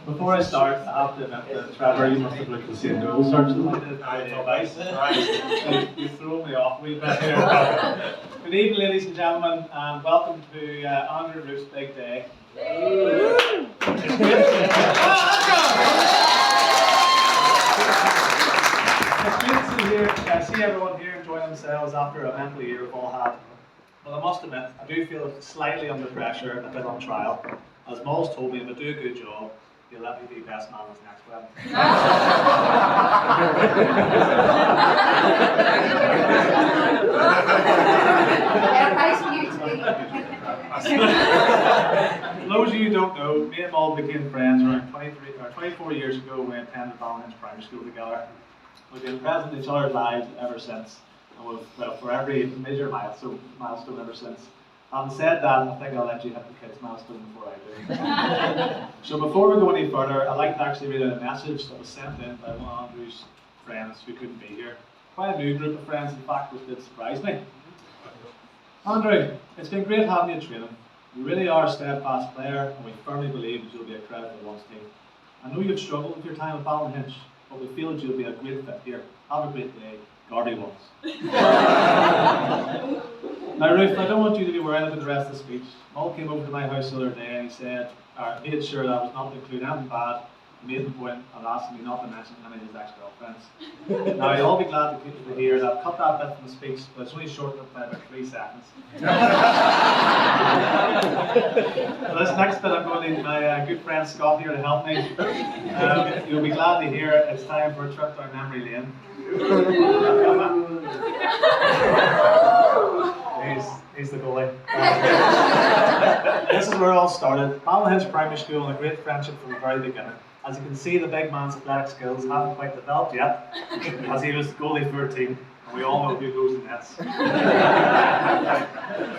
Before I start, I have to admit that Trevor, you must have looked the same goal search as I did. You threw me off a wee bit here. Good evening, ladies and gentlemen, and welcome to Andrew Roof's Big Day. It's great to see everyone here enjoying themselves after a mental year we've all had. But I must admit, I do feel slightly under pressure and a bit on trial. As Moll's told me, if I do a good job, he'll let me be best man this next wedding. For those of you who don't know, me and Moll became friends around 24 years ago when we attended Ballinhinch Primary School together. We've been present in each other's lives ever since, and we've, well, for every major milestone ever since. Having said that, I think I'll let you hit the kids' milestone before I do. So before we go any further, I'd like to actually read out a message that was sent in by one of Andrew's friends who couldn't be here. Quite a new group of friends, in fact, which did surprise me. Andrew, it's been great having you in training. You really are a steadfast player, and we firmly believe that you'll be a credit to the Once team. I know you've struggled with your time at Ballinhinch, but we feel that you'll be a great fit here. Have a great day. Gardy Once. Now, Ruth, I don't want you to be worrying about the rest of the speech. Moll came over to my house the other day and he said, made sure that I was not to include anything bad. He made the point and asked me not to mention any of his ex-girlfriends. Now, you'll all be glad to hear that I've cut that bit from the speech, but it's only shortened it by about 3 seconds. For this next bit, I'm going to need my good friend Scott here to help me. You'll be glad to hear it's time for a trip down memory lane. He's the goalie. This is where it all started. Ballinhinch Primary School and a great friendship from the very beginning. As you can see, the big man's athletic skills haven't quite developed yet, as he was the goalie for a team, and we all know who goes in nets.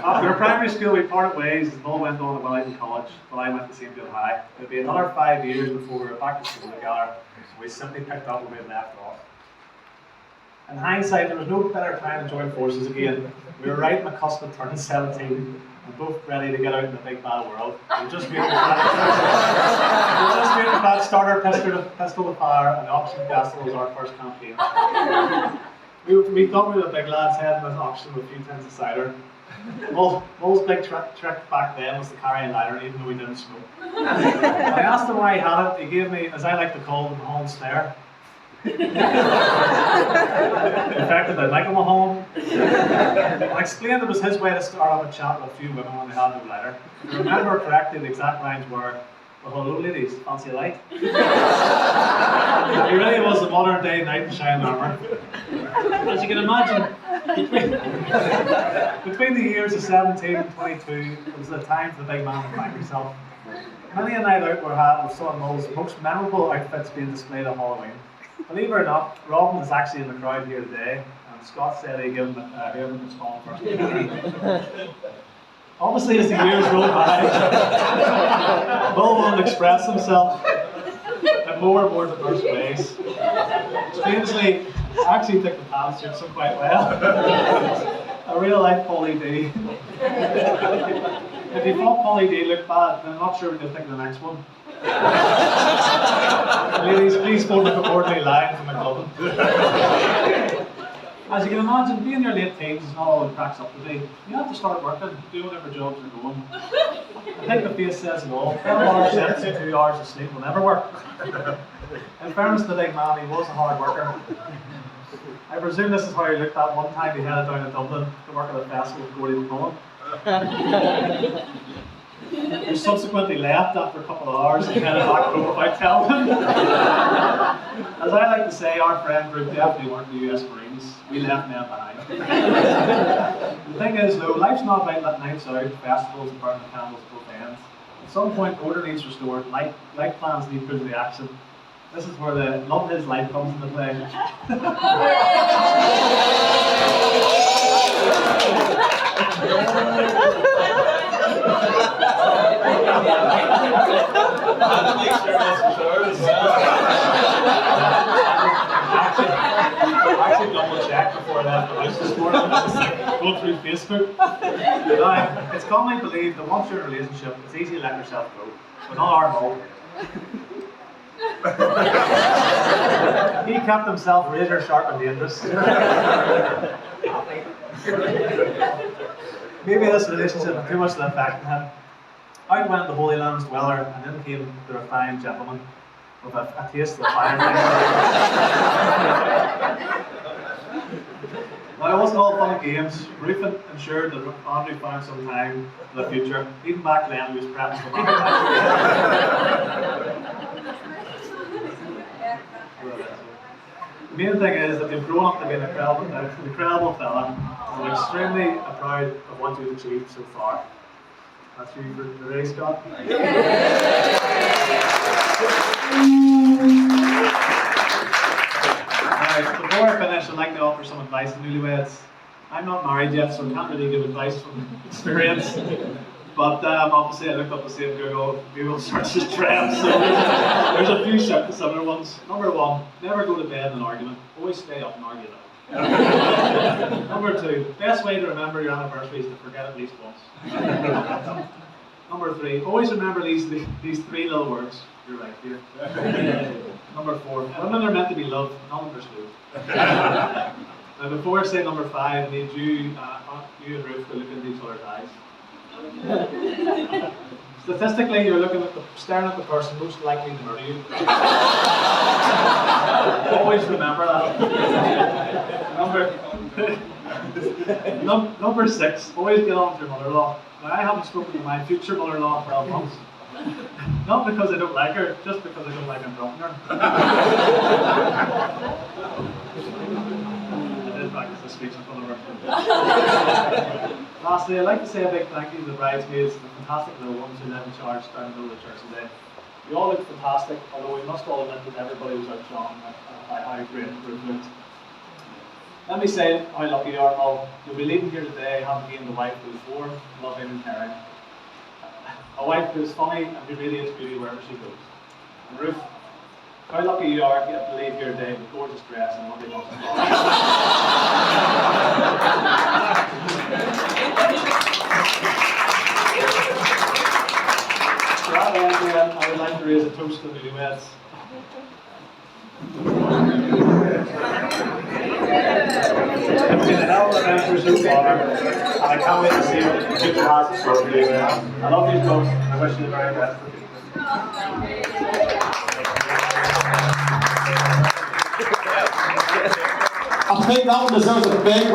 After primary school, we parted ways as Moll went on to Ballyton College, while I went to St. Giles High. It would be another 5 years before we were back to school together, so we simply picked up where we had left off. In hindsight, there was no better time to join forces again. We were right on the cusp of turning 17 and both ready to get out in the big bad world. We were just waiting for that starter pistol to fire and the auction castle was our first campaign. We thought we were the big lads heading this auction with a few tins of cider. Moll's big trick back then was to carry a lighter even though we didn't smoke. I asked him why he had it. He gave me, as I like to call it, the Holland stare. In fact, I'd like him a home. I explained it was his way to start off a chat with a few women when they had no lighter. If I remember correctly, the exact lines were, "Well, hello ladies, fancy a light?" He really was a modern day knight in shining armour. As you can imagine, between the years of 17 and 22, it was the time for the big man to find himself. Many a night out were had with some of Moll's most memorable outfits being displayed on Halloween. Believe it or not, Robin is actually in the crowd here today, and Scott said he gave him his phone first. Obviously, as the years rolled by, Moll wanted to express himself in more and more diverse ways. Strangely, I actually think the pants suits him quite well. A real life Paulie D. If you thought Paulie D looked bad, then I'm not sure what you'll think of the next one. Ladies, please go to the ordinary line from McLovin. As you can imagine, being in your late teens is not all it cracks up to be. You have to start working, do whatever jobs you're going. I think the face says it all. 12 hours shifts and 2 hours of sleep will never work. In fairness to the big man, he was a hard worker. I presume this is how he looked that one time he headed down to Dublin to work at a festival with Gordy McMullen. He subsequently left after a couple of hours and headed back home without telling him. As I like to say, our friend group definitely weren't the US Marines. We left men behind. The thing is though, life's not about letting nights out, festivals and burning the candles at both ends. At some point, order needs restored, life plans need put into action. This is where the love of his life comes into play. I actually double checked before I left the house this morning. go through Facebook. Now, it's commonly believed that once you're in a relationship, it's easy to let yourself go. But not our Mo. He kept himself razor sharp and dangerous. Maybe this relationship had too much of an effect on him. Out went the Holy Land's dweller, and in came the refined gentleman with a taste of the fire. Now, it wasn't all fun and games. Ruth ensured that Andrew found some time in the future. Even back then, he was prepping for The main thing is that they've grown up to be an incredible fella, and we're extremely proud of what you've achieved so far. That's you for today, Scott. Now, before I finish, I'd like to offer some advice to newlyweds. I'm not married yet, so I can't really give advice from experience. But obviously, I looked up the same Google searches trends, so there's a few similar ones. Number one, never go to bed in an argument. Always stay up and argue it. Number two, best way to remember your anniversary is to forget at least once. Number three, always remember these three little words. You're right here. Number four, women are meant to be loved, not understood. Now, before I say number five, I need you and Ruth to look into each other's eyes. Statistically, you're staring at the person most likely to murder you. Always remember that. Number six, always get on with your mother-in-law. Now, I haven't spoken to my future mother-in-law in 12 months. Not because I don't like her, just because I don't like interrupting her. I did practice this speech in front of her. Lastly, I'd like to say a big thank you to the bridesmaids and the fantastic little ones who led in charge down the middle of the church today. You all looked fantastic, although we must all admit that everybody was outshone by how great the group looked. Let me say how lucky you are, Mo. You'll be leaving here today having gained a wife who is warm, loving and caring. A wife who is funny and who radiates beauty wherever she goes. And Ruth, how lucky you are to get to leave here today with gorgeous dress and lovely lunch. To that end, I would like to raise a toast to the newlyweds. It's been a hell of an adventure so far, and I can't wait to see what the future has in store for you. I love you both, and I wish you the very best for the future. I think that one deserves a big